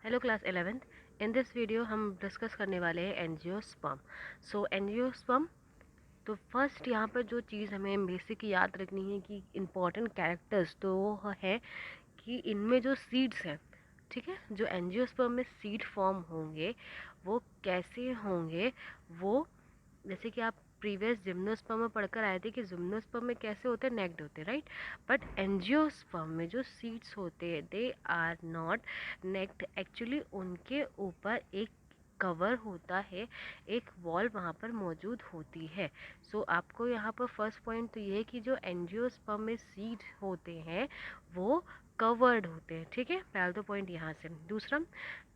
Hello class 11th। In this video हम discuss करने वाले हैं एंजियोस्पर्म। सो एंजियोस्पर्म, तो फर्स्ट यहाँ पर जो चीज़ हमें बेसिक याद रखनी है कि इम्पॉर्टेंट कैरेक्टर्स तो वो है कि इनमें जो सीड्स हैं, ठीक है, जो एंजियोस्पर्म में सीड फॉर्म होंगे वो कैसे होंगे। वो जैसे कि आप प्रीवियस जिम्नोस्पर्म में पढ़कर आए थे कि जिम्नोस्पर्म में कैसे होते हैं, नेक्ड होते हैं, राइट। बट एंजियोस्पर्म में जो सीड्स होते हैं they are not naked, actually उनके ऊपर एक कवर होता है, एक वॉल वहाँ पर मौजूद होती है। सो आपको यहाँ पर फर्स्ट पॉइंट तो ये है कि जो एंजियोस्पर्म में सीड होते हैं वो कवर्ड होते हैं, ठीक है, पहला तो पॉइंट यहाँ से। दूसरा,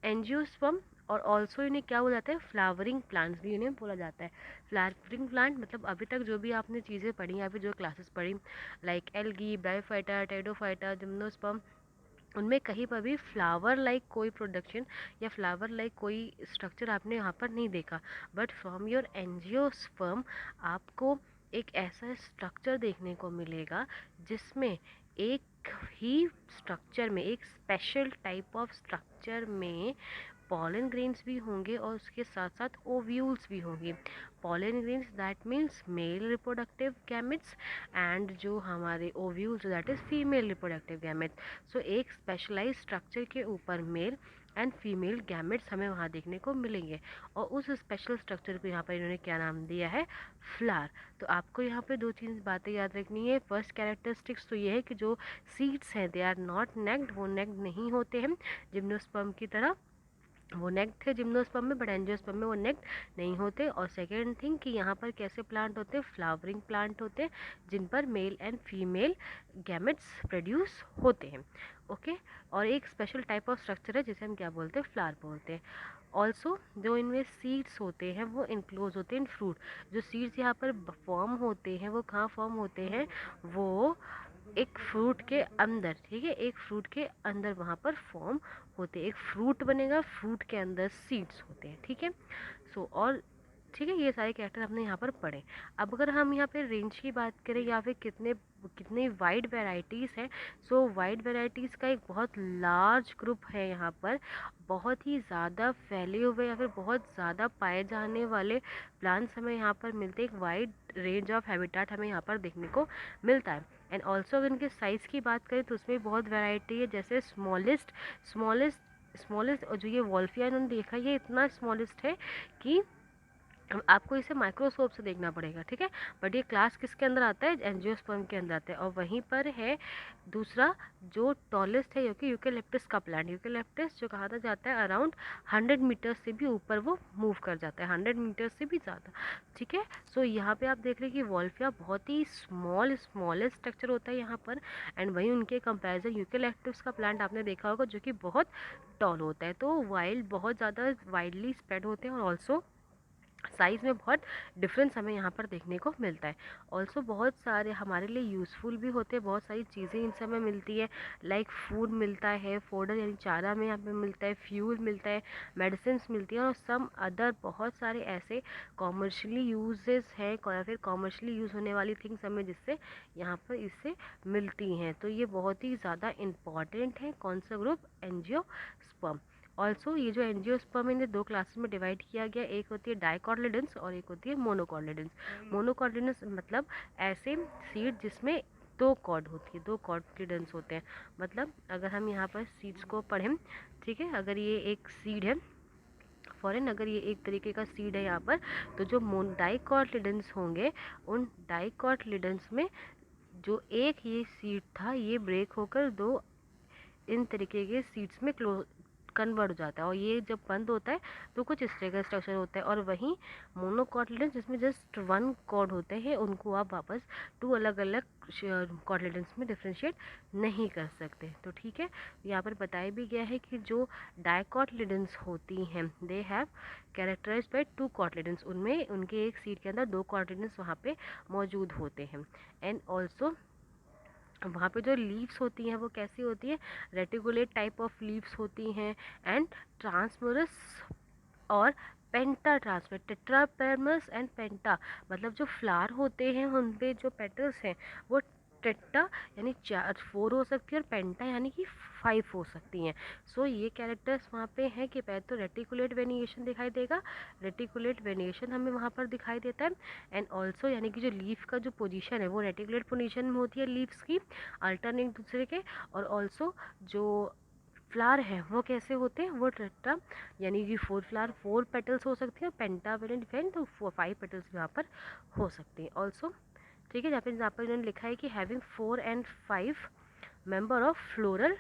एंजियोस्पर्म और ऑल्सो इन्हें क्या बोला जाता है, फ्लावरिंग प्लांट्स भी इन्हें बोला जाता है। फ्लावरिंग प्लांट मतलब अभी तक जो भी आपने चीज़ें पढ़ी या फिर जो क्लासेस पढ़ी, like algae, bryophyta, pteridophyta, gymnosperm, उनमें कहीं पर भी फ्लावर लाइक कोई प्रोडक्शन या फ्लावर लाइक कोई स्ट्रक्चर आपने यहाँ पर नहीं देखा। बट फ्रॉम योर एंजियोस्पर्म आपको एक ऐसा स्ट्रक्चर देखने को मिलेगा जिसमें एक ही स्ट्रक्चर में, एक स्पेशल टाइप ऑफ स्ट्रक्चर में पॉलन ग्रेन्स भी होंगे और उसके साथ साथ ओव्यूल्स भी होंगे। Pollen grains that means male reproductive gametes, and जो हमारे ovules that is female reproductive gametes. So एक स्पेशलाइज स्ट्रक्चर के ऊपर मेल एंड फीमेल गैमेट्स हमें वहाँ देखने को मिलेंगे, और उस स्पेशल स्ट्रक्चर को यहाँ पर इन्होंने क्या नाम दिया है, फ्लावर। तो आपको यहाँ पे दो चीज़ बातें याद रखनी है। फर्स्ट कैरेक्टरिस्टिक्स तो ये है कि जो सीड्स हैं दे आर नॉट नेक्ड, वो नेक्ड नहीं होते हैं जिम्नोस्पर्म की तरह। वो नेक्ड थे जिम्नोस्पर्म में, बट एंजियोस्पर्म में वो नेक्ड नहीं होते। और सेकेंड थिंग कि यहाँ पर कैसे प्लांट होते हैं, फ्लावरिंग प्लांट होते हैं जिन पर male and female gametes produce होते हैं। ओके, और एक स्पेशल टाइप ऑफ स्ट्रक्चर है जिसे हम क्या बोलते हैं, फ्लावर बोलते हैं। ऑल्सो जो इनमें सीड्स होते हैं वो इनक्लोज होते हैं इन फ्रूट। जो सीड्स यहाँ पर फॉर्म होते हैं वो कहाँ फॉर्म होते हैं, वो एक फ्रूट के अंदर, ठीक है, एक फ्रूट के अंदर वहाँ पर फॉर्म होते हैं। एक फ्रूट बनेगा, फ्रूट के अंदर सीड्स होते हैं, ठीक है। सो और ठीक है, ये सारे कैरेक्टर हमने यहाँ पर पढ़े। अब अगर हम यहाँ पे रेंज की बात करें या फिर कितने कितनी वाइड वेराइटीज़ हैं, सो वाइड वेराइटीज़ का एक बहुत लार्ज ग्रुप है यहाँ पर। बहुत ही ज़्यादा फैले हुए या फिर बहुत ज़्यादा पाए जाने वाले प्लांट्स हमें यहाँ पर मिलते हैं। एक वाइड रेंज ऑफ हैबिटेट हमें यहाँ पर देखने को मिलता है। एंड ऑल्सो अगर इनके साइज़ की बात करें तो उसमें बहुत वैरायटी है, जैसे स्मॉलेस्ट और जो ये वॉल्फिया इन्होंने देखा, ये इतना स्मॉलेस्ट है कि आपको इसे माइक्रोस्कोप से देखना पड़ेगा, ठीक है। बट ये क्लास किसके अंदर आता है, एंजियोस्पर्म के अंदर आता है। और वहीं पर है दूसरा जो टॉलेस्ट है, क्योंकि यूकेलिप्टस का प्लांट, यूकेलिप्टस जो कहा जाता है अराउंड 100 मीटर से भी ऊपर वो मूव कर जाता है, 100 मीटर से भी ज़्यादा, ठीक है। सो यहाँ पे आप देख रहे हैं कि वॉल्फिया बहुत ही स्मॉलेस्ट स्ट्रक्चर होता है यहाँ पर। एंड वहीं उनके कंपेरिजन यूकेलिप्टस का प्लांट आपने देखा होगा जो कि बहुत टॉल होता है। तो वाइल्ड बहुत ज़्यादा वाइडली स्प्रेड होते हैं और ऑल्सो साइज़ में बहुत डिफरेंस हमें यहाँ पर देखने को मिलता है। ऑल्सो बहुत सारे हमारे लिए यूज़फुल भी होते हैं, बहुत सारी चीज़ें इनसे हमें मिलती है, लाइक फूड मिलता है, फोडर यानी चारा में हमें मिलता है, फ्यूल मिलता है, मेडिसिन मिलती है, और सम अदर बहुत सारे ऐसे कॉमर्शियली यूजेस हैं या फिर कॉमर्शियली यूज़ होने वाली थिंग्स हमें जिससे यहाँ पर इससे मिलती हैं। तो ये बहुत ही ज़्यादा इम्पॉर्टेंट है। कौन सा ग्रुप, एंजियोस्पर्म। ऑल्सो ये जो एंजियोस्पर्म इन्हें दो क्लासेस में डिवाइड किया गया, एक होती है डाइकॉटिलेडन्स और एक होती है मोनोकॉटिलेडन्स। मोनोकॉटिलेडन्स मतलब ऐसे सीड जिसमें दो कॉर्ड होती है, दो कॉटिलेडन्स होते हैं। मतलब अगर हम यहाँ पर सीड्स को पढ़ें, ठीक है, अगर ये एक सीड है फॉरेन, अगर ये एक तरीके का सीड है यहाँ पर, तो जो डाइकॉटिलेडन्स होंगे उन डाइकॉटिलेडन्स में जो एक ये सीड था ये ब्रेक होकर दो इन तरीके के सीड्स में कन्वर्ट हो जाता है, और ये जब बंद होता है तो कुछ इस तरह का स्ट्रक्चर होता है। और वहीं मोनोकॉटिलेडन्स जिसमें जस्ट वन कॉर्ड होते हैं, उनको आप वापस टू अलग अलग कॉटिलेडन्स में डिफ्रेंशिएट नहीं कर सकते। तो ठीक है, यहाँ पर बताया भी गया है कि जो डाइकॉटिलेडन्स होती हैं they have characterized by two cotyledons, उनमें उनके एक सीड के अंदर दो कॉटिलेडन्स वहाँ पे मौजूद होते हैं। एंड ऑल्सो वहाँ पे जो लीव्स होती हैं वो कैसी होती है, रेटिकुलेट टाइप ऑफ लीव्स होती हैं, एंड ट्रांसमोरस और पेंटा ट्रांसफर, टेट्रापेरमस एंड पेंटा, मतलब जो फ्लावर होते हैं उन पे जो पेटल्स हैं वो टेट्टा यानी 4 हो सकती है और पेंटा यानी कि 5 हो सकती हैं। सो ये कैरेक्टर्स वहाँ पे हैं कि पहले तो रेटिकुलेट वेनिएशन दिखाई देगा, रेटिकुलेट वेनिएशन हमें वहाँ पर दिखाई देता है। एंड ऑल्सो यानी कि जो लीफ का जो पोजीशन है वो रेटिकुलेट पोजीशन में होती है लीव्स की, अल्टरनेट दूसरे के। और ऑल्सो जो फ्लावर है वो कैसे होते हैं, वो टेट्रा यानी कि 4 फ्लावर 4 पेटल्स हो सकती है, पेंटावेलेंट फैन तो 5 पेटल्स यहाँ पर हो सकती हैं ऑल्सो। ठीक है, जहाँ पर इन्होंने लिखा है कि having 4 and 5 member of floral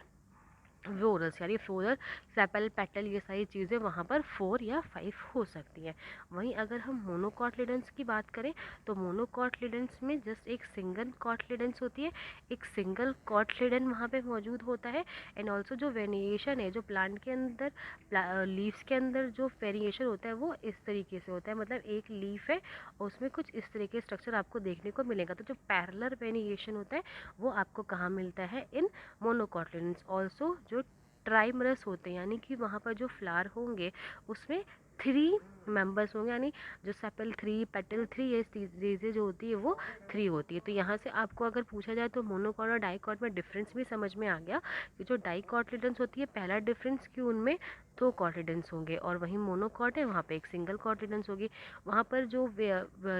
florals यानी फ्लोरल सेपल पेटल, ये सारी चीज़ें वहाँ पर 4 या 5 हो सकती हैं। वहीं अगर हम मोनोकॉटलिडेंस की बात करें तो मोनोकॉटलिडेंस में जस्ट एक सिंगल कॉटलिडेंस होती है, एक सिंगल कॉटलिडन वहाँ पे मौजूद होता है। एंड ऑल्सो जो वेरिएशन है, जो प्लांट के अंदर लीव्स के अंदर जो वेरिएशन होता है वो इस तरीके से होता है, मतलब एक लीफ है और उसमें कुछ इस तरीके स्ट्रक्चर आपको देखने को मिलेगा। तो जो पैरेलल वेरिएशन होता है वो आपको कहाँ मिलता है, इन मोनोकॉटलिडेंस। ऑल्सो जो ट्राइमरस होते हैं यानी कि वहाँ पर जो फ्लावर होंगे उसमें 3 मेंबर्स होंगे, यानी जो सेपल 3 पेटल 3 ये चीज़ें जो होती है वो 3 होती है। तो यहाँ से आपको अगर पूछा जाए तो मोनोकॉट और डाइकॉट में डिफरेंस भी समझ में आ गया कि जो डाइकॉटलिडेंस होती है पहला डिफरेंस कि उनमें 2 कॉटलिडेंस होंगे, और वहीं मोनोकॉट है वहाँ पे एक सिंगल कॉटलिडेंस होगी। वहाँ पर जो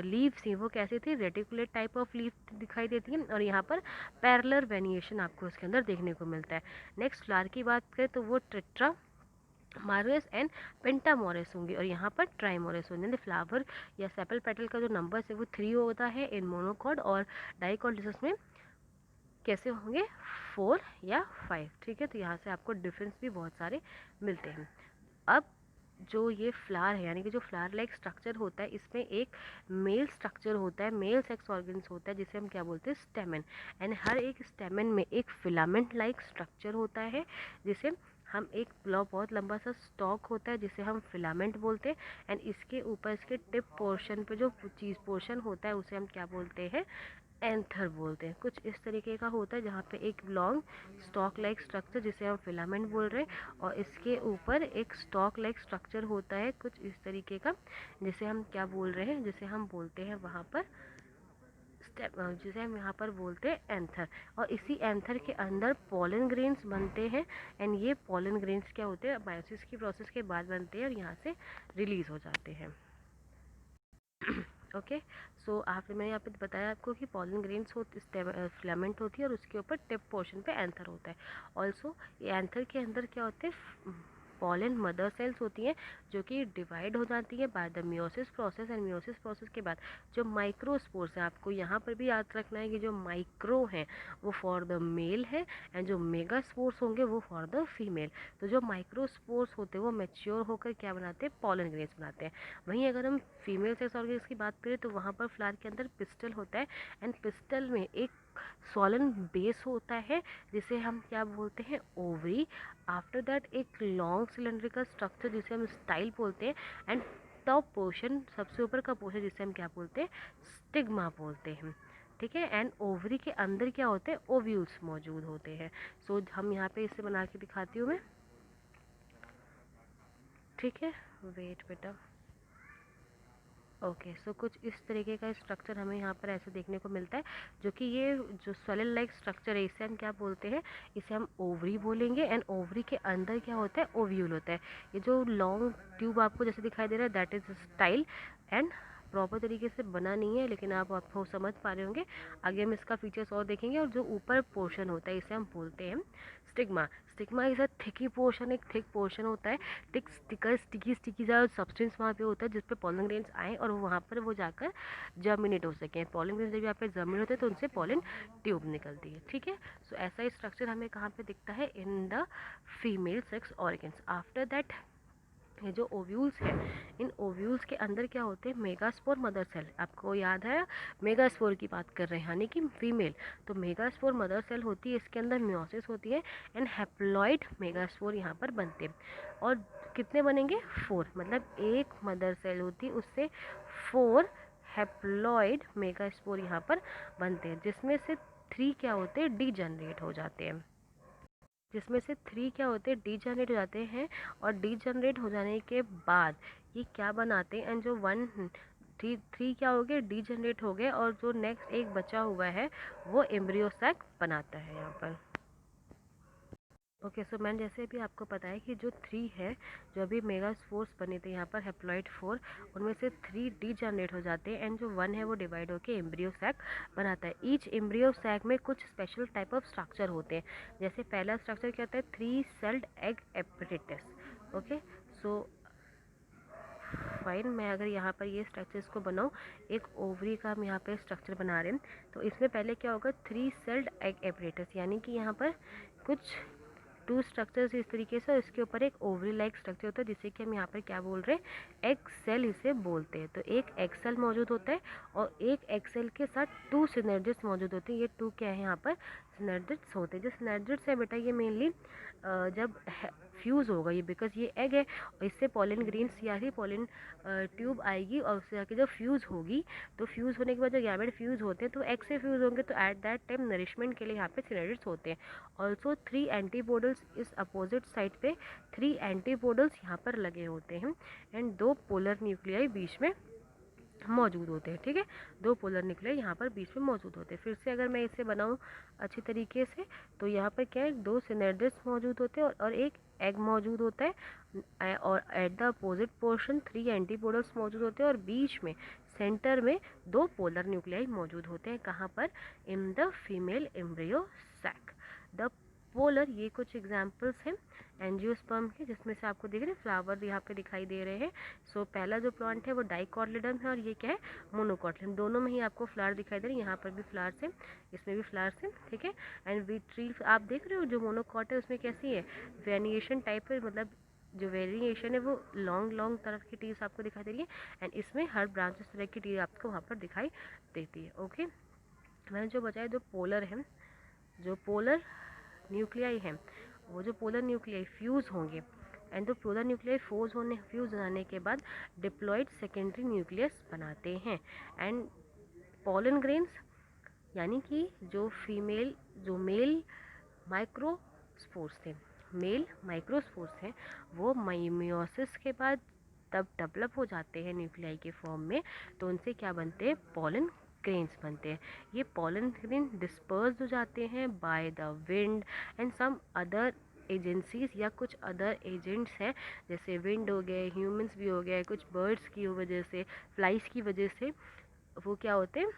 लीव्स थी वो कैसे थी, रेटिकुलेट टाइप ऑफ लीफ दिखाई देती है, और यहाँ पर पैरेलल वेरिएशन आपको उसके अंदर देखने को मिलता है। नेक्स्ट फ्लावर की बात करें तो वो टेट्रा मार्वेस एंड पेंटामोरस होंगी, और यहाँ पर ट्राइमोरस होंगे। फ्लावर या सेपल पेटल का जो नंबर है वो 3 होता है इन मोनोकॉट, और डाइकॉट में कैसे होंगे 4 या 5। ठीक है, तो यहाँ से आपको डिफरेंस भी बहुत सारे मिलते हैं। अब जो ये फ्लावर है यानी कि जो फ्लावर लाइक स्ट्रक्चर होता है इसमें एक मेल स्ट्रक्चर होता है, मेल सेक्स ऑर्गन्स होता है जिसे हम क्या बोलते हैं, स्टेमन। एंड हर एक स्टेमन में एक फिलामेंट लाइक स्ट्रक्चर होता है जिसे हम एक बहुत लंबा सा स्टॉक होता है जिसे हम फिलामेंट बोलते हैं। एंड इसके ऊपर इसके टिप पोर्शन पे जो चीज़ पोर्शन होता है उसे हम क्या बोलते हैं, एंथर बोलते हैं। कुछ इस तरीके का होता है जहाँ पे एक लॉन्ग स्टॉक लाइक स्ट्रक्चर जिसे हम फिलामेंट बोल रहे हैं, और इसके ऊपर एक स्टॉक लाइक स्ट्रक्चर होता है कुछ इस तरीके का जिसे हम क्या बोल रहे हैं, जिसे हम बोलते हैं वहाँ पर जिसे हम यहाँ पर बोलते हैं एंथर। और इसी एंथर के अंदर पॉलन ग्रेन्स बनते हैं। एंड ये पॉलन ग्रेन्स क्या होते हैं, मायोसिस की प्रोसेस के बाद बनते हैं और यहाँ से रिलीज हो जाते हैं। ओके, सो मैंने यहाँ पे बताया आपको कि पॉलन ग्रेन्स फिलामेंट होती है और उसके ऊपर टिप पोर्शन पे एंथर होता है। ऑल्सो ये एंथर के अंदर क्या होते हैं, पॉलन मदर सेल्स होती हैं जो कि डिवाइड हो जाती है by the meiosis process. And meiosis process के बाद जो माइक्रोस्पोर्स हैं, आपको यहाँ पर भी याद रखना है कि जो माइक्रो हैं वो फॉर द मेल है एंड जो मेगा स्पोर्स होंगे वो फॉर द फीमेल। तो जो माइक्रोस्पोर्स होते हैं वो मैच्योर होकर क्या बनाते हैं, पॉलन ग्रेन्स बनाते हैं। वहीं अगर हम फीमेल सेक्स ऑर्गन्स की बात करें तो वहाँ पर फ्लावर के अंदर पिस्टल होता है। एंड पिस्टल में एक सॉलन बेस होता है जिसे हम क्या बोलते हैं, ओवरी। आफ्टर दैट एक लॉन्ग सिलेंड्रिकल स्ट्रक्चर जिसे हम स्टाइल बोलते हैं। एंड टॉप पोर्शन सबसे ऊपर का पोर्शन जिसे हम क्या बोलते हैं, स्टिग्मा बोलते हैं। ठीक है, एंड ओवरी के अंदर क्या होते हैं, ओव्यूल्स मौजूद होते हैं। सो हम यहाँ पे इसे बना के दिखाती हूँ मैं। ठीक है, वेट बेटा। ओके, सो कुछ इस तरीके का स्ट्रक्चर हमें यहाँ पर ऐसे देखने को मिलता है, जो कि ये जो सेल लाइक स्ट्रक्चर है इसे हम क्या बोलते हैं, इसे हम ओवरी बोलेंगे। एंड ओवरी के अंदर क्या होता है, ओव्यूल होता है। ये जो लॉन्ग ट्यूब आपको जैसे दिखाई दे रहा है that is style and proper तरीके से बना नहीं है, लेकिन आपको समझ पा रहे होंगे। आगे हम इसका फीचर्स और देखेंगे। और जो ऊपर पोर्शन होता है इसे हम बोलते हैं stigma. Stigma is a thick portion, एक थिक पोर्शन होता है, थिक स्टिकी स्टिकी सा सब्सटेंस वहाँ पे होता है जिसपे पॉलन ग्रेन्स आए और वहाँ पर वो जाकर जर्मिनेट हो सकें। पॉलन ग्रेन्स जब यहाँ पे जर्मिनेट होते हैं तो उनसे पॉलन ट्यूब निकलती है। ठीक है, सो ऐसा स्ट्रक्चर हमें कहाँ पे दिखता है, इन the female sex organs. After that ये जो ओव्यूल्स है, इन ओव्यूल्स के अंदर क्या होते हैं, मेगास्पोर मदर सेल। आपको याद है मेगास्पोर की बात कर रहे हैं यानी कि फीमेल। तो मेगास्पोर मदर सेल होती है, इसके अंदर मियोसिस होती है एंड हैप्लॉइड मेगास्पोर यहाँ पर बनते हैं। और कितने बनेंगे, 4, मतलब एक मदर सेल होती है उससे 4 हैप्लॉइड मेगास्पोर यहाँ पर बनते हैं, जिसमें से 3 क्या होते हैं, डीजनरेट हो जाते हैं। जिसमें से 3 क्या होते हैं, डीजनरेट हो जाते हैं। और डीजनरेट हो जाने के बाद ये क्या बनाते हैं, एंड जो 1 थ्री क्या हो गए, डीजनरेट हो गए, और जो नेक्स्ट एक बचा हुआ है वो एम्ब्रियो सैक बनाता है यहाँ पर। ओके, सो मैंने जैसे भी आपको बताया कि जो थ्री है, जो अभी मेगास्पोर्स बने थे यहाँ पर हेप्लॉइड 4, उनमें से 3 डीजनरेट हो जाते हैं एंड जो 1 है वो डिवाइड होकर एम्ब्रियो सैक बनाता है। ईच एम्ब्रियो सैक में कुछ स्पेशल टाइप ऑफ स्ट्रक्चर होते हैं। जैसे पहला स्ट्रक्चर क्या होता है, 3 sailed egg apparatus. Okay, so fine, मैं अगर यहाँ पर ये स्ट्रक्चर्स को बनाऊँ, एक ओवरी का हम यहाँ पे स्ट्रक्चर बना रहे हैं, तो इसमें पहले क्या होगा, 3 सेल्ड एग एपरेटस, यानी कि यहाँ पर कुछ 2 स्ट्रक्चर्स इस तरीके से, और इसके ऊपर एक ओवरी लाइक स्ट्रक्चर होता है जिसे कि हम यहाँ पर क्या बोल रहे हैं, एग सेल इसे बोलते हैं। तो एक एग सेल मौजूद होता है और एक एग सेल के साथ 2 सिनर्जिड्स मौजूद होते हैं। ये 2 क्या है यहाँ पर, सिनर्जिड्स होते हैं। जो सिनर्जिड्स है बेटा, ये मेनली जब फ्यूज़ होगा ये, बिकॉज ये एग है और इससे पॉलन ग्रेन्स या फिर पॉलन ट्यूब आएगी और उससे जाके जब फ्यूज़ होगी, तो फ्यूज़ होने के बाद जो गैमेट फ्यूज़ होते हैं तो एग से फ्यूज़ होंगे, तो एट दैट टाइम नरिशमेंट के लिए यहाँ पे सिनर्जिड्स होते हैं। ऑल्सो 3 एंटीपोडल्स इस अपोजिट साइड पे 3 एंटीपोडल्स यहाँ पर लगे होते हैं एंड 2 पोलर न्यूक्लियाई बीच में मौजूद होते हैं। ठीक है, 2 पोलर न्यूक्लियाई यहाँ पर बीच में मौजूद होते हैं। फिर से अगर मैं इसे बनाऊँ अच्छी तरीके से, तो यहाँ पर क्या है, 2 सिनर्जिड्स मौजूद होते हैं और एक एग मौजूद होता है, और at the opposite portion 3 antipodals मौजूद होते हैं और बीच में सेंटर में 2 पोलर न्यूक्लियाई मौजूद होते हैं। कहाँ पर, in the female embryo sac. The polar, ये कुछ एग्जाम्पल्स हैं एंजियोस्पर्म के, जिसमें से आपको दिख रहे हैं फ्लावर यहाँ पे दिखाई दे रहे हैं। सो पहला जो प्लांट है वो डाइकॉटिलेडन है और ये क्या है, मोनोकॉटिलेडन। दोनों में ही आपको फ्लावर दिखाई दे रहे हैं, यहाँ पर भी फ्लावर्स हैं, इसमें भी फ्लावर्स हैं। ठीक है, एंड वी ट्री आप देख रहे हो जो मोनोकॉट है उसमें कैसी है, वेरिएशन टाइप है, मतलब जो वेरिएशन है वो लॉन्ग लॉन्ग तरफ की टीज आपको दिखाई दे रही है एंड इसमें हर ब्रांच इस तरह की टीज आपको वहाँ पर दिखाई देती है। ओके, मैंने जो बताया, जो पोलर है, जो पोलर न्यूक्लियाई हैं, वो जो पोलर न्यूक्लियाई फ्यूज़ होंगे एंड तो पोलर न्यूक्लियाई फ्यूज़ होने के बाद डिप्लॉयड सेकेंडरी न्यूक्लियस बनाते हैं। एंड पॉलन ग्रेन्स, यानी कि जो मेल माइक्रोस्पोर्स थे, मेल माइक्रोस्पोर्स हैं, वो मियोसिस के बाद तब डेवलप हो जाते हैं न्यूक्लियाई के फॉर्म में, तो उनसे क्या बनते हैं, पॉलन ग्रेन्स बनते हैं। ये पॉलन ग्रेन डिस्पर्स हो जाते हैं by the wind and some other agencies या कुछ अदर एजेंट्स हैं, जैसे विंड हो गए, ह्यूमंस भी हो गए, कुछ बर्ड्स की वजह से, फ्लाइज की वजह से वो क्या होते हैं,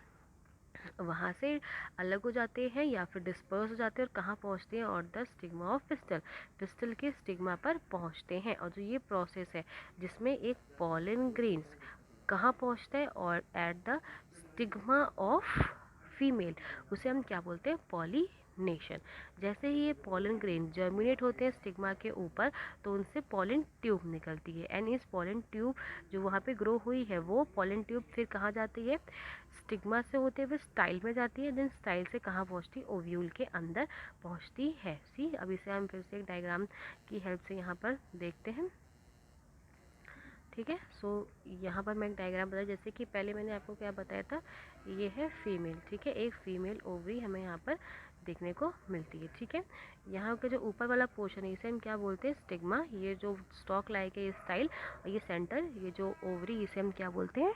वहाँ से अलग हो जाते हैं या फिर डिस्पर्स हो जाते हैं और कहाँ पहुँचते हैं, और the stigma of pistol, pistol के स्टिग्मा पर पहुँचते हैं। और जो ये प्रोसेस है जिसमें एक पॉलन ग्रेन्स कहाँ पहुँचता है, और at the stigma of female, उसे हम क्या बोलते हैं, पॉलिनेशन। जैसे ही ये पॉलन ग्रेन जर्मिनेट होते हैं स्टिग्मा के ऊपर, तो उनसे पॉलन ट्यूब निकलती है एंड इस पॉलन ट्यूब जो वहाँ पे ग्रो हुई है, वो पॉलन ट्यूब फिर कहाँ जाती है, स्टिग्मा से होते हुए स्टाइल में जाती है, देन स्टाइल से कहाँ पहुँचती है, ओव्यूल के अंदर पहुँचती है। सी, अब इसे हम फिर से एक डायग्राम की हेल्प से यहाँ पर देखते हैं। ठीक है, सो यहाँ पर मैं एक डायग्राम बताया, जैसे कि पहले मैंने आपको क्या बताया था, ये है फीमेल। ठीक है, एक फीमेल ओवरी हमें यहाँ पर देखने को मिलती है। ठीक है, यहाँ का जो ऊपर वाला पोर्शन है इसे हम क्या बोलते हैं, स्टिग्मा। ये जो स्टॉक लाइक है ये स्टाइल, और ये सेंटर, ये जो ओवरी, इसे हम क्या बोलते हैं,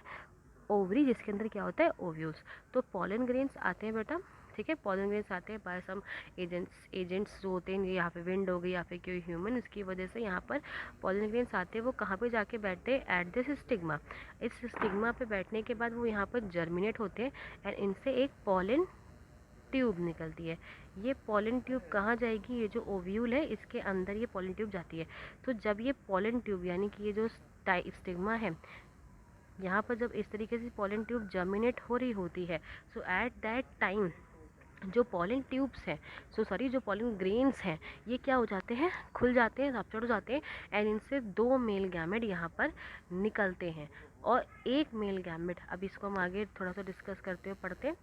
ओवरी, जिसके अंदर क्या होता है, ओव्यूल्स। तो पॉलन ग्रेन्स आते हैं बेटा, ठीक है, पॉलन ग्रेन्स आते हैं बाय सम एजेंट्स जो होते हैं, यहाँ पे विंड हो गई या फिर कोई ह्यूमन, इसकी वजह से यहाँ पर पॉलन ग्रेन्स आते हैं। वो कहाँ पे जाके बैठते हैं, एट दिस स्टिग्मा। इस स्टिग्मा पे बैठने के बाद वो यहाँ पर जर्मिनेट होते हैं एंड इनसे एक पॉलन ट्यूब निकलती है। ये पॉलन ट्यूब कहाँ जाएगी, ये जो ओव्यूल है इसके अंदर ये पॉलन ट्यूब जाती है। तो जब ये पॉलन ट्यूब, यानी कि ये जो स्टिग्मा है, यहाँ पर जब इस तरीके से पॉलन ट्यूब जर्मिनेट हो रही होती है, सो एट दैट टाइम जो पॉलन ट्यूब्स हैं, जो पॉलन ग्रेन्स हैं, ये क्या हो जाते हैं, खुल जाते हैं, रप्चर हो जाते हैं एंड इनसे 2 मेल गैमेट यहाँ पर निकलते हैं और एक मेल गैमेट, अब इसको हम आगे थोड़ा सा डिस्कस करते हुए पढ़ते हैं।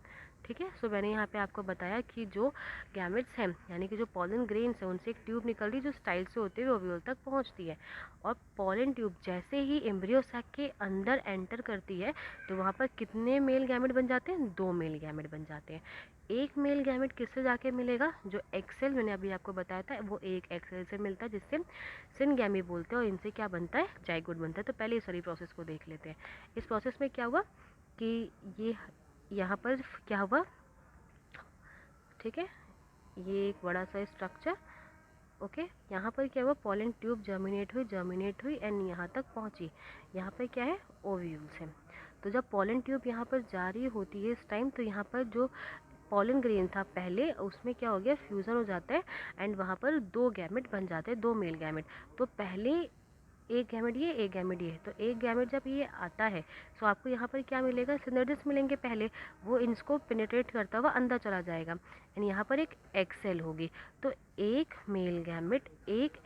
ठीक है। सो मैंने यहाँ पे आपको बताया कि जो गैमेट्स हैं यानी कि जो पॉलन ग्रेन्स हैं उनसे एक ट्यूब निकलती है जो स्टाइल से होते हुए ओव्यूल तक पहुँचती है, और पॉलन ट्यूब जैसे ही एम्ब्रियो सैक के अंदर एंटर करती है तो वहाँ पर कितने मेल गैमेट बन जाते हैं? 2 मेल गैमेट बन जाते हैं। एक मेल गैमेट किससे जाके मिलेगा? जो एक्सेल मैंने अभी आपको बताया था वो एक एक्सेल से मिलता है जिससे सिनगैमी बोलते हैं, और इनसे क्या बनता है? जाइगोट बनता है। तो पहले इस सारी प्रोसेस को देख लेते हैं। इस प्रोसेस में क्या हुआ कि ये यहाँ पर क्या हुआ, ठीक है, ये एक बड़ा सा स्ट्रक्चर, ओके। यहाँ पर क्या हुआ? पॉलन ट्यूब जर्मिनेट हुई एंड यहाँ तक पहुँची। यहाँ पर क्या है? ओव्यूल्स है। तो जब पॉलन ट्यूब यहाँ पर जारी होती है इस टाइम, तो यहाँ पर जो पॉलन ग्रेन था पहले उसमें क्या हो गया? फ्यूज़न हो जाता है एंड वहाँ पर 2 गैमेट बन जाते हैं, 2 मेल गैमेट। तो पहले एक गैमेट ये, एक गैमेट ये, तो एक गैमेट जब ये आता है तो आपको यहाँ पर क्या मिलेगा? सिनर्जिस मिलेंगे पहले, वो इनको पेनिट्रेट करता हुआ अंदर चला जाएगा एंड यहाँ पर एक एक्सेल होगी। तो एक मेल गैमेट एक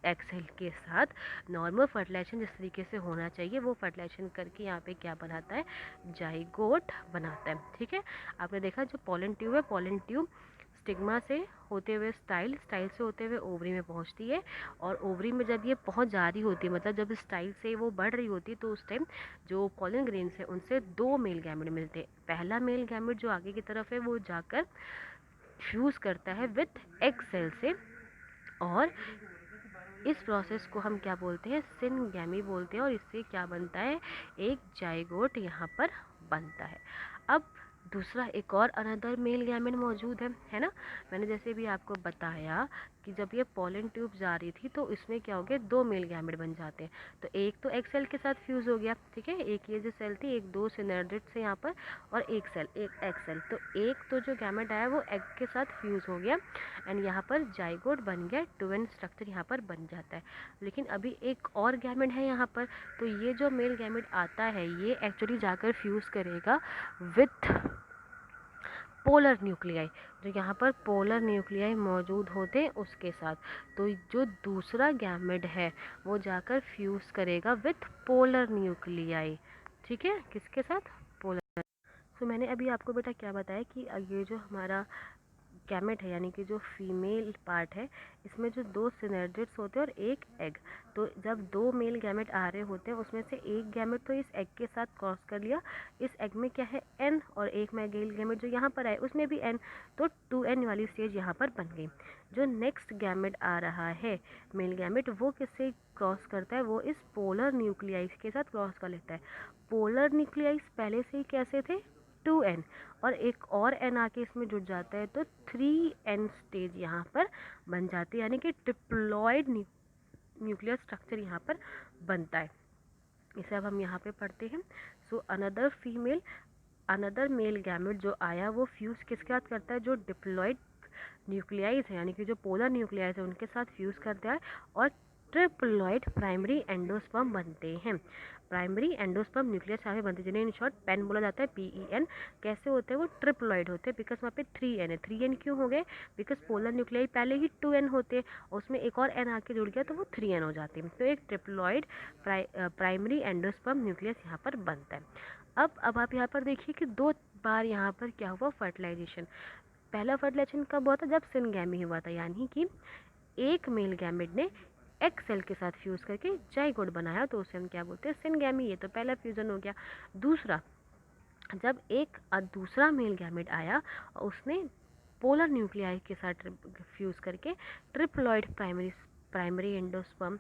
एक्सेल के साथ नॉर्मल फर्टिलाइजेशन जिस तरीके से होना चाहिए वो फर्टिलाइजेशन करके यहाँ पे क्या बनाता है? जाइगोट बनाता है, ठीक है। आपने देखा जो पॉलन ट्यूब है, पॉलन ट्यूब स्टिग्मा से होते हुए स्टाइल से होते हुए ओवरी में पहुंचती है, और ओवरी में जब ये पहुंच जा रही होती है, मतलब जब स्टाइल से वो बढ़ रही होती है, तो उस टाइम जो पॉलन ग्रेन्स है उनसे 2 मेल गैमेट मिलते हैं। पहला मेल गैमेट जो आगे की तरफ है वो जाकर फ्यूज़ करता है विथ एग सेल से, और इस प्रोसेस को हम क्या बोलते हैं? सिनगैमी बोलते हैं, और इससे क्या बनता है? एक जाइगोट यहाँ पर बनता है। अब दूसरा एक और अनदर मेल गैमेट मौजूद है ना। मैंने जैसे भी आपको बताया कि जब ये पॉलन ट्यूब जा रही थी तो इसमें क्या हो गया? 2 मेल गैमेट बन जाते हैं। तो एक तो एक सेल के साथ फ्यूज़ हो गया, ठीक है, एक ये जो सेल थी, एक 2 सिनर्जिड्स है यहाँ पर, और एक सेल, एक एग सेल। तो एक तो जो गैमेट आया वो एग के साथ फ्यूज़ हो गया एंड यहाँ पर जाइगोट बन गया, 2n स्ट्रक्चर यहाँ पर बन जाता है। लेकिन अभी एक और गैमेट है यहाँ पर, तो ये जो मेल गैमेट आता है ये एक्चुअली जाकर फ्यूज़ करेगा विथ पोलर न्यूक्लियाई, जो यहाँ पर पोलर न्यूक्लियाई मौजूद होते हैं उसके साथ। तो जो दूसरा गैमेट है वो जाकर फ्यूज़ करेगा विथ पोलर न्यूक्लियाई, ठीक है, किसके साथ? पोलर। तो मैंने अभी आपको बेटा क्या बताया कि ये जो हमारा गैमेट है यानी कि जो फीमेल पार्ट है, इसमें जो 2 सिनर्जिड्स होते हैं और एक एग। तो जब 2 मेल गैमेट आ रहे होते हैं उसमें से एक गैमेट तो इस एग के साथ क्रॉस कर लिया, इस एग में क्या है? एन, और एक मेल गैमेट जो यहाँ पर आए उसमें भी एन, तो 2n वाली स्टेज यहाँ पर बन गई। जो नेक्स्ट गैमेट आ रहा है मेल गैमेट, वो किससे क्रॉस करता है? वो इस पोलर न्यूक्लियाइस के साथ क्रॉस कर लेता है। पोलर न्यूक्लियाइस पहले से ही कैसे थे? 2n, और एक और n आके इसमें जुड़ जाता है तो 3n स्टेज यहाँ पर बन जाती है, यानी कि ट्रिप्लॉइड न्यूक्लियर स्ट्रक्चर यहाँ पर बनता है। इसे अब हम यहाँ पे पढ़ते हैं। सो अनदर मेल गैमेट जो आया वो फ्यूज़ किसके साथ करता है? जो डिप्लॉइड न्यूक्लियाइज है यानी कि जो पोलर न्यूक्लियाइज है उनके साथ फ्यूज़ करता है, और ट्रिप्लॉइड प्राइमरी एंडोस्पर्म बनते हैं। प्राइमरी एंडोस्पर्म न्यूक्लियस यहाँ पे बनते हैं जिन्हें इन शॉर्ट पेन बोला जाता है, PEN। कैसे होते हैं? वो ट्रिप्लॉइड होते हैं बिकॉज वहाँ पे 3n है। 3n क्यों हो गए? बिकॉज पोलर न्यूक्लियाई पहले ही 2n होते हैं और उसमें एक और n आके जुड़ गया तो वो 3n हो जाते हैं। तो एक ट्रिप्लॉइड प्राइमरी एंडोस्पर्म न्यूक्लियस यहाँ पर बनता है। अब आप यहाँ पर देखिए कि 2 बार यहाँ पर क्या हुआ? फर्टिलाइजेशन। पहला फर्टिलाइजेशन कब हुआ था? जब सिनगैमी हुआ था, यानी कि एक मेल गैमेट ने एग सेल के साथ फ्यूज़ करके जाइगोट बनाया, तो उसे हम क्या बोलते हैं? सिनगैमी। ये तो पहला फ्यूज़न हो गया। दूसरा, जब एक दूसरा मेल गैमेट आया और उसने पोलर न्यूक्लियाई के साथ फ्यूज़ करके ट्रिप्लॉइड प्राइमरी एंडोस्पर्म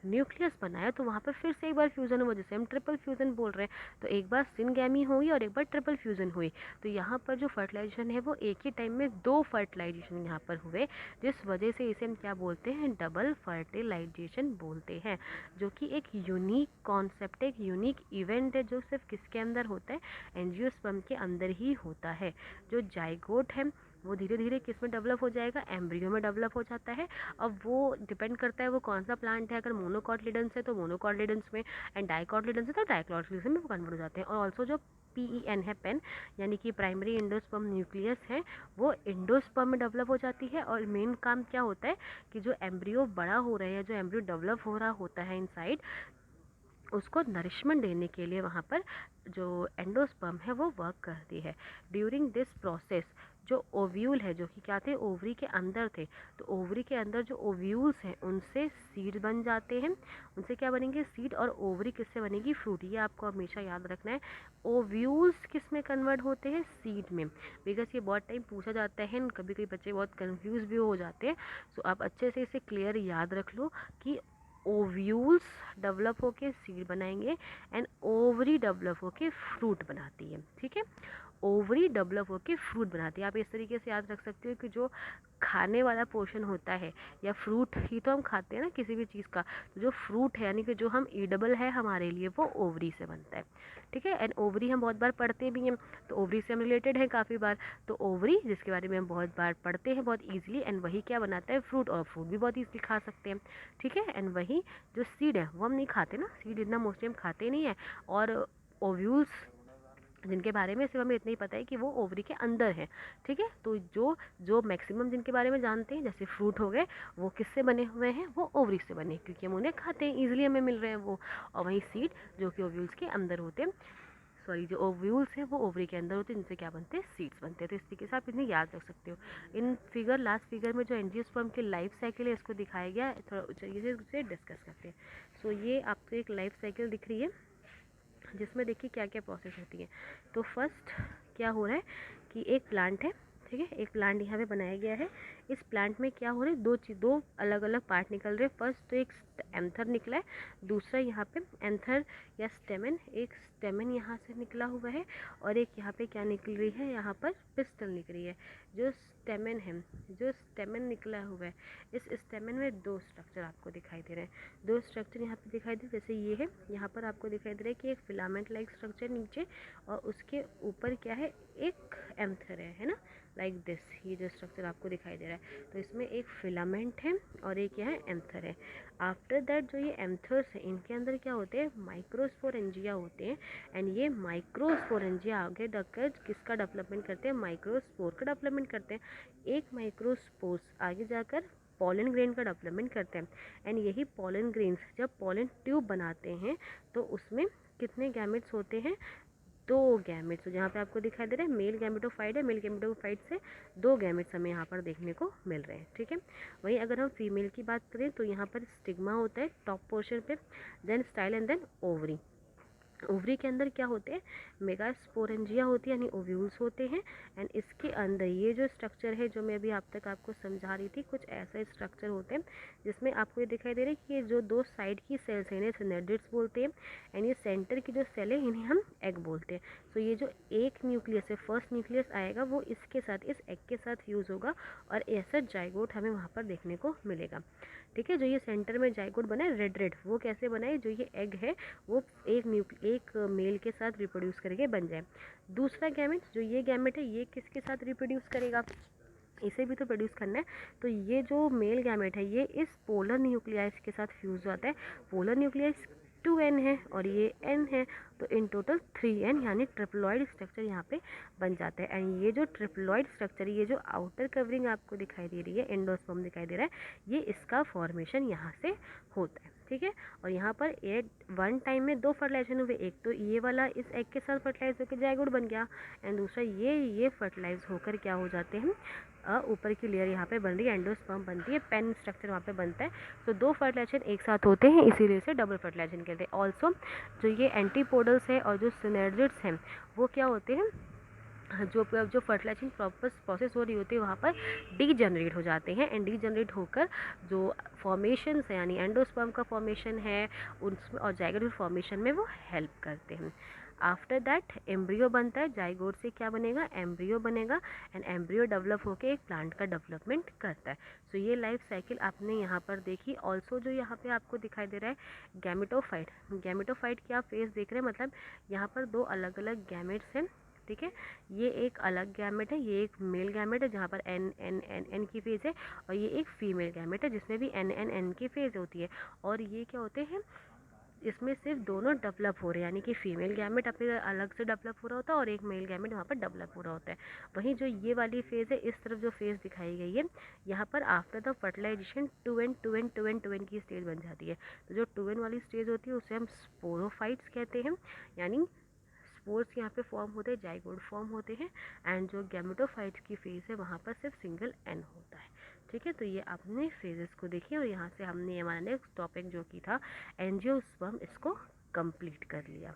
न्यूक्लियस बनाया, तो वहाँ पर फिर से एक बार फ्यूज़न हुआ जिसे हम ट्रिपल फ्यूज़न बोल रहे हैं। तो एक बार सिनगैमी हुई और एक बार ट्रिपल फ्यूज़न हुई। तो यहाँ पर जो फर्टिलाइजेशन है वो एक ही टाइम में 2 फर्टिलाइजेशन यहाँ पर हुए, जिस वजह से इसे हम क्या बोलते हैं? डबल फर्टिलाइजेशन बोलते हैं, जो कि एक यूनिक कॉन्सेप्ट, एक यूनिक इवेंट है जो सिर्फ किसके अंदर होता है? एंजियोस्पर्म के अंदर ही होता है। जो जाइगोट है वो धीरे धीरे किस में डेवलप हो जाएगा? एम्ब्रियो में डेवलप हो जाता है। अब वो डिपेंड करता है वो कौन सा प्लांट है। अगर मोनोकॉटिलिडन्स है तो मोनोकॉटिलिडन्स में, एंड डाइकॉटिलिडन्स है तो डाइकॉटिलिडन्स में वो कन्वर्ट हो जाते हैं। और ऑल्सो जो PEN है, पेन, यानी कि प्राइमरी एंडोस्पर्म न्यूक्लियस है, वो एंडोस्पर्म में डेवलप हो जाती है। और मेन काम क्या होता है कि जो एम्ब्रियो बड़ा हो रहा है, जो एम्ब्रियो डेवलप हो रहा होता है इनसाइड, उसको नरिशमेंट देने के लिए वहाँ पर जो एंडोस्पर्म है वो वर्क करती है। ड्यूरिंग दिस प्रोसेस जो ओव्यूल है, जो कि क्या थे, ओवरी के अंदर थे, तो ओवरी के अंदर जो ओव्यूल्स हैं उनसे सीड बन जाते हैं। उनसे क्या बनेंगे, सीड। और ओवरी किससे बनेगी, फ्रूट। ये आपको हमेशा याद रखना है। ओव्यूल्स किस में कन्वर्ट होते हैं, सीड में। बिकॉज ये बहुत टाइम पूछा जाता है, कभी कभी बच्चे बहुत कंफ्यूज भी हो जाते हैं। सो आप अच्छे से इसे क्लियर याद रख लो कि ओव्यूल्स डेवलप होके सीड बनाएंगे एंड ओवरी डेवलप होके फ्रूट बनाती है। ठीक है, ओवरी डेवलप होके फ्रूट बनाती है। आप इस तरीके से याद रख सकते हो कि जो खाने वाला पोर्शन होता है, या फ्रूट ही तो हम खाते हैं ना किसी भी चीज़ का, तो जो फ्रूट है यानी कि जो हम ईडेबल है हमारे लिए, वो ओवरी से बनता है। ठीक है, एंड ओवरी हम बहुत बार पढ़ते भी हैं, तो ओवरी से हम रिलेटेड हैं काफ़ी बार। तो ओवरी जिसके बारे में हम बहुत बार पढ़ते हैं बहुत ईजिली, एंड वही क्या बनाता है, फ्रूट। और फ्रूट भी बहुत ईजिली खा सकते हैं। ठीक है, एंड वही जो सीड है वो हम नहीं खाते ना, सीड इतना मोस्टली हम खाते नहीं है। और ओव्यूल्स जिनके बारे में सिर्फ हमें इतना ही पता है कि वो ओवरी के अंदर है। ठीक है, तो जो जो मैक्सिमम जिनके बारे में जानते हैं, जैसे फ्रूट हो गए, वो किससे बने हुए हैं, वो ओवरी से बने, क्योंकि हम उन्हें खाते हैं, ईजिली हमें मिल रहे हैं वो। और वहीं सीड जो कि ओव्यूल्स के अंदर होते हैं, सॉरी, जो ओव्यूल्स हैं वो ओवरी के अंदर होते हैं, जिनसे क्या बनते हैं, सीड्स बनते हैं। तो इस तरीके से आप इन्हें याद रख सकते हो। इन फिगर, लास्ट फिगर में जो एंजियोस्पर्म की लाइफ साइकिल है इसको दिखाया गया है, थोड़ा चलिए से उसे डिस्कस करते हैं। सो ये आपको एक लाइफ साइकिल दिख रही है, जिसमें देखिए क्या क्या प्रोसेस होती है। तो फर्स्ट क्या हो रहा है कि एक प्लांट है। ठीक है, एक प्लांट यहाँ पे बनाया गया है। इस प्लांट में क्या हो रहा है, दो अलग अलग पार्ट निकल रहे हैं। फर्स्ट तो एक एंथर निकला है, दूसरा यहाँ पे एंथर या स्टेमन, एक स्टेमन यहाँ से निकला हुआ है, और एक यहाँ पे क्या निकल रही है, यहाँ पर पिस्टल निकल रही है। जो स्टेमन है, जो स्टेमन निकला हुआ है, इस स्टेमन में दो स्ट्रक्चर आपको दिखाई दे रहे हैं। दो स्ट्रक्चर यहाँ पे दिखाई दे, जैसे ये है, यहाँ पर आपको दिखाई दे रहा है कि एक फिलामेंट लाइक स्ट्रक्चर नीचे, और उसके ऊपर क्या है, एक एंथर है ना, लाइक दिस। ये जो स्ट्रक्चर आपको दिखाई दे रहा है, तो इसमें एक फिलामेंट है और एक यहाँ एंथर है। आफ्टर दैट जो ये एंथर्स हैं, इनके अंदर क्या होते हैं, माइक्रोस्पोरेंजिया होते हैं। एंड ये माइक्रोस्पोरेंजिया आगे जाकर किसका डेवलपमेंट करते हैं, माइक्रोस्पोर का डेवलपमेंट करते हैं। एक माइक्रोस्पोर्स आगे जाकर पॉलन ग्रेन का डेवलपमेंट करते हैं। एंड यही पॉलन ग्रेन्स जब पॉलन ट्यूब बनाते हैं, तो उसमें कितने गैमेट्स होते हैं, दो गैमेट्स। तो जहाँ पे आपको दिखाई दे रहा है मेल गैमेटोफाइट है, मेल गैमेटोफाइट से दो गैमेट्स हमें यहाँ पर देखने को मिल रहे हैं। ठीक है, वहीं अगर हम फीमेल की बात करें तो यहाँ पर स्टिग्मा होता है टॉप पोर्शन पे, then style and then ovary. Ovary के अंदर क्या होते हैं, मेगास्पोरेंजिया होती है, यानी ओव्यूल्स होते हैं। एंड इसके अंदर ये जो स्ट्रक्चर है, जो मैं अभी आप तक आपको समझा रही थी, कुछ ऐसा स्ट्रक्चर होते हैं जिसमें आपको ये दिखाई दे रहा है कि ये जो दो साइड की सेल्स हैं इन्हें सिनेड्रिड्स बोलते हैं, एंड ये सेंटर की जो सेल है इन्हें हम एग बोलते हैं। सो ये जो एक न्यूक्लियस है, फर्स्ट न्यूक्लियस आएगा, वो इसके साथ, इस एग के साथ यूज़ होगा, और ऐसा जाइगोट हमें वहाँ पर देखने को मिलेगा। ठीक है, जो ये सेंटर में जाइगोट बना है रेड रेड, वो कैसे बना है, जो ये एग है वो एक मेल के साथ रिप्रोड्यूस करके बन जाए। दूसरा गैमेट, जो ये गैमेट है, ये किसके साथ रिप्रोड्यूस करेगा, इसे भी तो प्रोड्यूस करना है। तो ये जो मेल गैमेट है, ये इस पोलर न्यूक्लियस के साथ फ्यूज होता है। पोलर न्यूक्लियस 2n है और ये n है, तो इन टोटल 3n, यानी ट्रिप्लॉइड स्ट्रक्चर यहाँ पे बन जाता है। एंड ये जो ट्रिप्लॉइड स्ट्रक्चर, ये जो आउटर कवरिंग आपको दिखाई दे रही है, एंडोस्पर्म दिखाई दे रहा है, ये इसका फॉर्मेशन यहाँ से होता है। ठीक है, और यहाँ पर एट वन टाइम में दो फर्टिलाइजेशन हुए, एक तो ये वाला इस एग के साथ फर्टिलाइज होकर जाइगोट बन गया, एंड दूसरा ये फर्टिलाइज होकर क्या हो जाते हैं, ऊपर की लेयर यहाँ पे बन रही है, एंडोस्पर्म बनती है, पेन स्ट्रक्चर वहाँ पे बनता है। तो दो फर्टिलाइजेशन एक साथ होते हैं, इसीलिए से डबल फर्टिलाइजेशन कहते हैं। ऑल्सो जो ये एंटीपोडल्स है और जो सिनेड्रिड्स हैं, वो क्या होते हैं, जो फर्टिलाइजेशन प्रोसेस हो रही होती है वहाँ पर डीजनरेट हो जाते हैं, एंड डीजनरेट होकर जो फॉर्मेशन है, यानी एंडोस्पर्म का फॉर्मेशन है उसमें, और जाइगोट फॉर्मेशन में वो हेल्प करते हैं। आफ्टर दैट एम्ब्रियो बनता है, जाइगोट से क्या बनेगा, एम्ब्रियो बनेगा, एंड एम्ब्रियो डेवलप होकर एक प्लांट का डेवलपमेंट करता है। सो ये लाइफ साइकिल आपने यहाँ पर देखी। ऑल्सो जो यहाँ पे आपको दिखाई दे रहा है गैमेटोफाइट, गैमेटोफाइट की आप फेस देख रहे हैं, मतलब यहाँ पर दो अलग अलग गैमेट्स हैं। ठीक है, ये एक अलग गैमेट है, ये एक मेल गैमेट है जहाँ पर एन एन एन एन की फेज है, और ये एक फीमेल गैमेट है जिसमें भी एन एन एन की फेज होती है। और ये क्या होते हैं, इसमें सिर्फ दोनों डेवलप हो रहे हैं, यानी कि फीमेल गैमेट अपने अलग से डेवलप हो रहा होता है और एक मेल गैमेट वहाँ पर डेवलप हो रहा होता है। वहीं जो ये वाली फेज़ है, इस तरफ जो फेज़ दिखाई गई है, यहाँ पर आफ्टर द फर्टिलाइजेशन 2n की स्टेज बन जाती है। तो जो 2n वाली स्टेज होती है उसे हम स्पोरोफाइट्स कहते हैं, यानी स्पोर्स यहाँ पे फॉर्म होते हैं, जाइगोट फॉर्म होते हैं। एंड जो गैमेटोफाइट्स की फेज़ है वहाँ पर सिर्फ सिंगल एन होता है। ठीक है, तो ये आपने फेजेस को देखे और यहाँ से हमने हमारा नेक्स्ट टॉपिक जो कि था एंजियोस्पर्म, इसको कंप्लीट कर लिया।